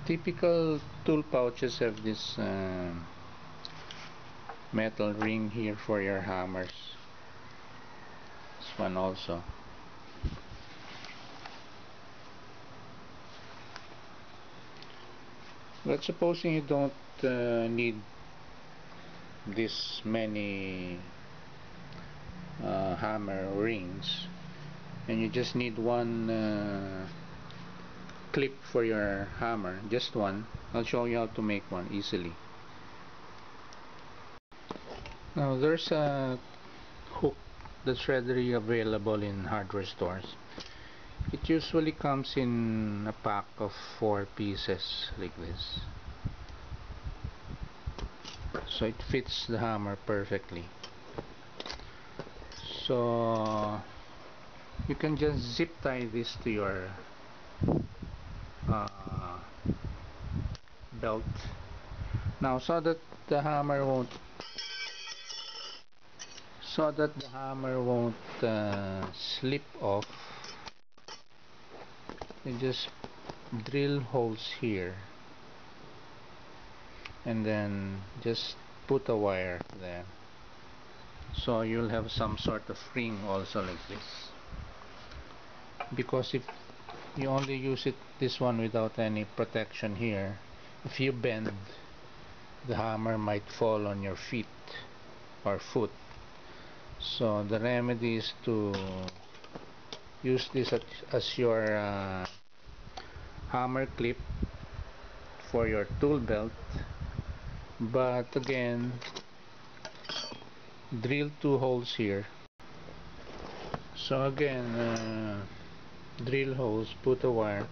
Typical tool pouches have this metal ring here for your hammers. This one also. But supposing you don't need this many hammer rings, and you just need one clip for your hammer, just one. I'll show you how to make one easily. Now there's a hook that's readily available in hardware stores. It usually comes in a pack of 4 pieces like this, so it fits the hammer perfectly. So you can just zip tie this to your belt now, so that the hammer won't slip off. You just drill holes here and then just put a wire there, so you'll have some sort of ring also like this. Because if you only use this one without any protection here, if you bend, the hammer might fall on your feet or foot. So the remedy is to use this as your hammer clip for your tool belt, but again, drill 2 holes here. So again, drill holes, put a wire,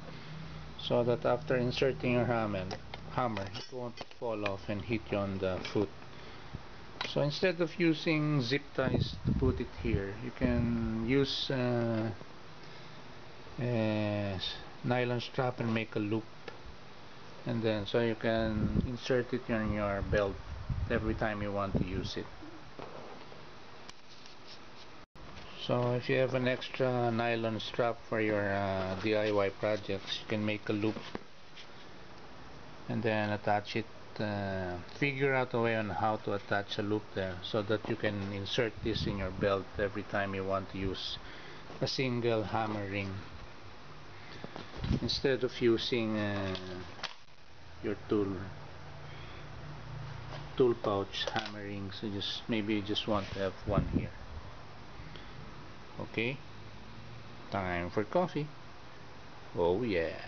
so that after inserting your hammer, it won't fall off and hit you on the foot. So instead of using zip ties to put it here, you can use a nylon strap and make a loop, and then so you can insert it in your belt every time you want to use it. So if you have an extra nylon strap for your DIY projects, you can make a loop and then attach it. Figure out a way on how to attach a loop there, so that you can insert this in your belt every time you want to use a single hammer ring, instead of using your tool pouch hammer rings. So maybe you just want to have one here. Okay, time for coffee. Oh yeah.